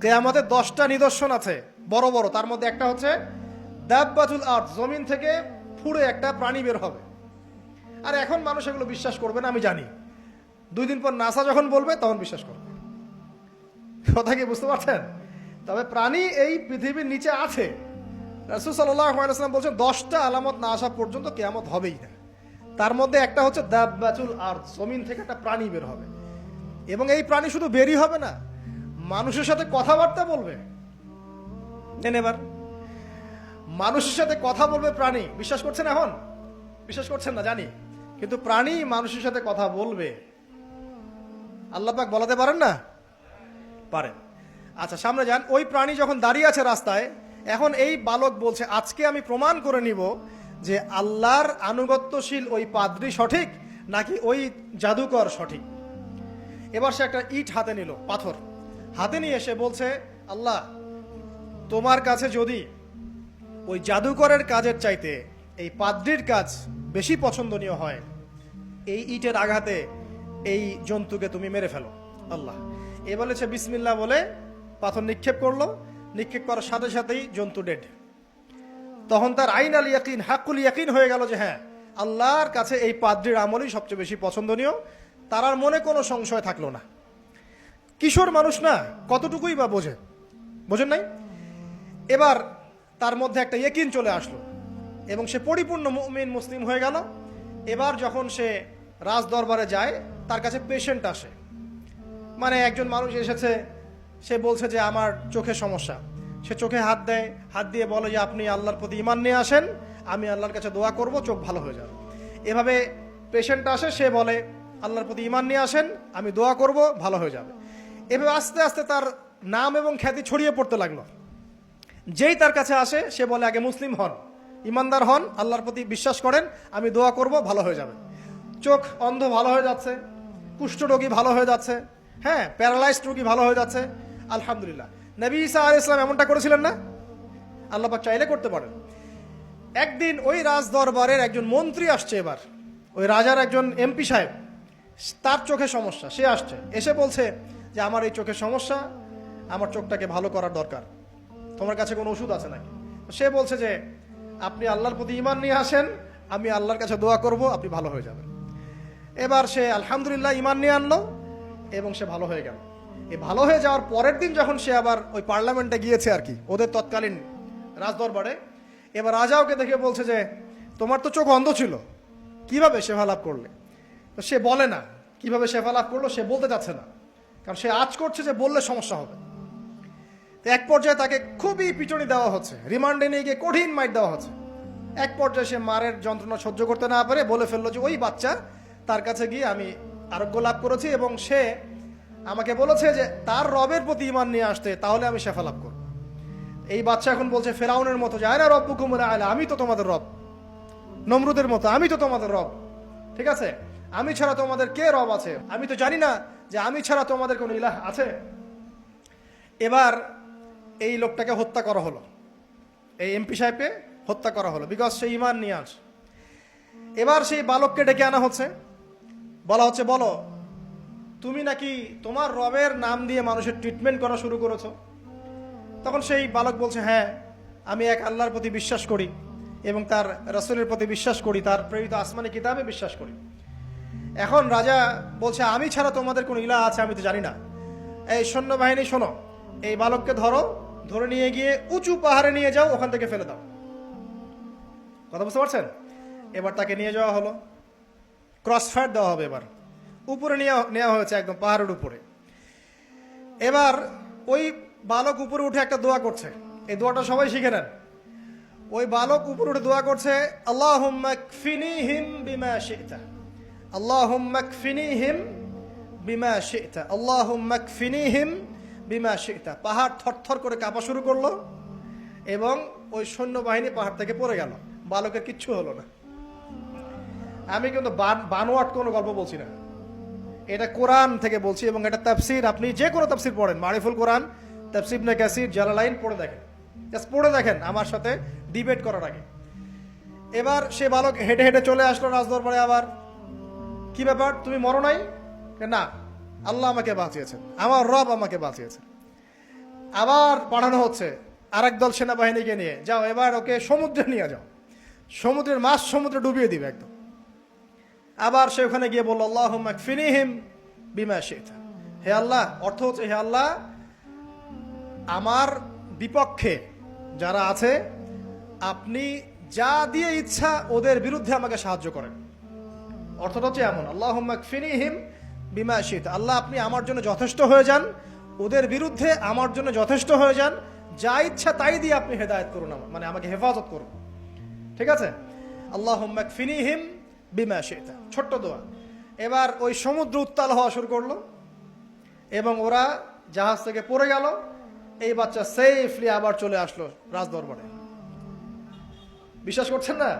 কিয়ামতের 10টা নিদর্শন আছে বড় বড়, তার মধ্যে একটা হচ্ছে দাব্বাতুল আরদ, জমিন থেকে ফুঁড়ে একটা প্রাণী বের হবে। আর এখন মানুষ এগুলো বিশ্বাস করবে না আমি জানি, 2 দিন পর নাসা যখন বলবে তখন বিশ্বাস করবে। কথা কি বুঝতে পারছেন? তবে প্রাণী এই পৃথিবীর নিচে আছে। রাসূল সাল্লাল্লাহু আলাইহি ওয়াসাল্লাম বলছেন 10টা আলামত না আসা পর্যন্ত কিয়ামত হবেই না। তার মধ্যে একটা হচ্ছে দাব্বাতুল আরদ, জমিন থেকে একটা প্রাণী বের হবে, এবং এই প্রাণী শুধু বেরই হবে না, মানুষের সাথে কথাবার্তা বলবে। এবার মানুষের সাথে কথা বলবে প্রাণী। বিশ্বাস করছেন? এখন বিশ্বাস করছেন না জানি, কিন্তু প্রাণী মানুষের সাথে কথা বলবে। আল্লাহ পাক বলাতে পারেন না? পারেন। আচ্ছা, সামনে যান। ওই প্রাণী যখন দাঁড়িয়ে আছে রাস্তায়, এখন এই বালক বলছে আজকে আমি প্রমাণ করে নিব যে আল্লাহর আনুগত্যশীল ওই পাদ্রী সঠিক নাকি ওই জাদুকর সঠিক। এবার সে একটা ইট হাতে নিল, পাথর হাতে নিয়ে এসে বলছে, আল্লাহ তোমার কাছে যদি ওই জাদুকরের কাজের চাইতে এই পাদ্রীর কাজ বেশি পছন্দনীয় হয়, এই ইটের আঘাতে এই জন্তুকে তুমি মেরে ফেলো আল্লাহ। এ বলেছে বিসমিল্লাহ বলে পাথর নিক্ষেপ করলো, নিক্ষেপ করার সাথে সাথেই জন্তু ডেড। তখন তার আইন আল ইয়াকিন, হাক্কুল ইয়াকিন হয়ে গেল যে হ্যাঁ, আল্লাহর কাছে এই পাদ্রীর আমলই সবচেয়ে বেশি পছন্দনীয়। তার আর মনে কোনো সংশয় থাকলো না। কিশোর মানুষ না, কতটুকুই বা বোঝেন নাই? এবার তার মধ্যে একটা ইয়াকিন চলে আসলো এবং সে পরিপূর্ণ মুমিন মুসলিম হয়ে গেল। এবার যখন সে রাজ দরবারে যায়, তার কাছে পেশেন্ট আসে, মানে একজন মানুষ এসেছে, সে বলছে যে আমার চোখে সমস্যা। সে চোখে হাত দেয়, হাত দিয়ে বলে যে আপনি আল্লাহর প্রতি ঈমান নিয়ে আসেন, আমি আল্লাহর কাছে দোয়া করব, চোখ ভালো হয়ে যাবে। এভাবে পেশেন্ট আসে, সে বলে আল্লাহর প্রতি ঈমান নিয়ে আসেন, আমি দোয়া করব, ভালো হয়ে যাবে। এভাবে আস্তে আস্তে তার নাম এবং খ্যাতি ছড়িয়ে পড়তে লাগলো। যেই তার কাছে আসে সে বলে আগে মুসলিম হন, ইমানদার হন, আল্লাহর প্রতি বিশ্বাস করেন, আমি দোয়া করব, ভালো হয়ে যাবে। চোখ অন্ধ ভালো হয়ে যাচ্ছে, কুষ্ঠরোগী ভালো হয়ে যাচ্ছে, হ্যাঁ, প্যারালাইজড রোগী ভালো হয়ে যাচ্ছে, আলহামদুলিল্লাহ। নবী ঈসা আলাইহিস সালাম এমনটা করেছিলেন না? আল্লাহ পাক চাইলে করতে পারেন। একদিন ওই রাজ দরবারের একজন মন্ত্রী আসছে, এবার ওই রাজার একজন এমপি সাহেব, তার চোখে সমস্যা, সে আসছে, এসে বলছে যে আমার এই চোখের সমস্যা, আমার চোখটাকে ভালো করার দরকার, তোমার কাছে কোনো ওষুধ আছে নাকি? সে বলছে যে আপনি আল্লাহর প্রতি ঈমান নিয়ে আসেন, আমি আল্লাহর কাছে দোয়া করব, আপনি ভালো হয়ে যাবেন। এবার সে আলহামদুলিল্লাহ ঈমান নিয়ে আনলো এবং সে ভালো হয়ে গেল। এই ভালো হয়ে যাওয়ার পরের দিন যখন সে আবার ওই পার্লামেন্টে গিয়েছে আর কি, ওদের তৎকালীন রাজদরবারে, এবার রাজা ওকে দেখে বলছে যে তোমার তো চোখ অন্ধ ছিল, কিভাবে শেফা লাভ করলে? তো সে বলে না কিভাবে শেফা লাভ করলো, সে বলতে চাচ্ছে না, কারণ সে আজ করছে যে বললে সমস্যা হবে। তো এক পর্যায়ে তাকে খুবই পিটুনি দেওয়া হচ্ছে, রিমান্ডে নিয়ে গিয়ে কঠিন মাইট দেওয়া হচ্ছে। এক পর্যায়ে সে মারের যন্ত্রণা সহ্য করতে না পারে বলে ফেললো যে ওই বাচ্চা, তার কাছে গিয়ে আমি আরোগ্য লাভ করেছি এবং সে আমাকে বলেছে যে তার রবের প্রতি ঈমান নিয়ে আসতে, তাহলে আমি শেফা লাভ করব। এই বাচ্চা এখন বলছে ফেরাউনের মতো যে আয়না রব্বুকুমুল আ'লা, আমি তো তোমাদের রব। নমরুদের মতো আমি তো তোমাদের রব, ঠিক আছে, আমি ছাড়া তোমাদের কে রব আছে? আমি তো জানি না যে আমি ছাড়া তোমাদের কোনো ইলাহ আছে। এবার এই লোকটাকে হত্যা করা হলো, এই এমপি সাহেবকে হত্যা করা হলো, বিকজ সে ঈমান নিয়ে আস। এবার সেই বালককে ডেকে আনা হচ্ছে, বলা হচ্ছে বলো তুমি নাকি তোমার রবের নাম দিয়ে মানুষের ট্রিটমেন্ট করা শুরু করেছো? তখন সেই বালক বলছে হ্যাঁ, আমি এক আল্লাহর প্রতি বিশ্বাস করি এবং তার রাসূলের প্রতি বিশ্বাস করি, তার প্রেরিত আসমানি কিতাবে বিশ্বাস করি। এখন রাজা বলছে আমি ছাড়া তোমাদের কোন ইলাহ আছে আমি তো জানি না। এই সৈন্যবাহিনী শোনো, এই বালককে ধরো, ধরে নিয়ে গিয়ে উঁচু পাহাড়ে নিয়ে যাও, ওখান থেকে ফেলে দাও। কথা বুঝতে পারছেন? এবার তাকে নিয়ে যাওয়া হলো, ক্রস ফায়ার দেওয়া হবে, এবার উপরে নেওয়া হয়েছে, একদম পাহাড়ের উপরে। এবার ওই বালক উপরে উঠে একটা দোয়া করছে, এই দোয়াটা সবাই শিখে নেন। ওই বালক উপরে উঠে দোয়া করছে আল্লাহুম্মা কফিনিহিম বিমা শি'তা, আল্লাহুম্মা কফিনিহিম বিমা শি'তা, আল্লাহুম্মা কফিনিহিম বিমা শি'তা। পাহাড় থরথর করে কাঁপা শুরু করলো এবং ওই সৈন্যবাহিনী পাহাড় থেকে পড়ে গেল, বালকের কিচ্ছু হলো না। আমি কিন্তু বানোয়াট কোনো গল্প বলছি না, এটা কোরআন থেকে বলছি এবং এটা তাফসীর। আপনি যে কোনো তাফসীর পড়েন, মারিফুল কোরআন, তাফসীর ইবনে কাসির, জালালাইন পড়ে দেখেন, জাস্ট পড়ে দেখেন আমার সাথে ডিবেট করার আগে। এবার সে বালক হেঁটে হেঁটে চলে আসলো রাজদরবারে। আবার কি ব্যাপার, তুমি মরো নাই? না, আল্লাহ আমাকে বাঁচিয়েছেন, আমার রব আমাকে বাঁচিয়েছেন। আবার পাঠানো হচ্ছে আরেক দল সেনাবাহিনীকে নিয়ে, যাও এবার ওকে সমুদ্রে নিয়ে যাও, সমুদ্রের মাছ সমুদ্রে ডুবিয়ে দিবে একদম। আবার সে ওখানে গিয়ে বলল আল্লাহুম্মা কফিনিহিম বিমা শি'তা, হে আল্লাহ, অর্থ হচ্ছে হে আল্লাহ আমার বিপক্ষে যারা আছে আপনি যা দিয়ে ইচ্ছা ওদের বিরুদ্ধে আমাকে সাহায্য করেন। অর্থটা হচ্ছে এমন, আল্লাহুম্মা কফিনিহিম বিমা শি'তা, আল্লাহ আপনি আমার জন্য যথেষ্ট হয়ে যান, ওদের বিরুদ্ধে আমার জন্য যথেষ্ট হয়ে যান, যা ইচ্ছা তাই দিয়ে আপনি হেদায়েত করুন, মানে আমাকে হেফাজত করুন। ঠিক আছে, আল্লাহুম্মা কফিনিহিম বিমা শি'তা, ছোট্ট দোয়া। এবার ওই সমুদ্র উত্তাল হওয়া শুরু করলো এবং ওরা জাহাজ থেকে পড়ে গেল। এই বাচ্চা সেফলি আবার চলে আসলো রাজদরবারে। বিশ্বাস করছেন না?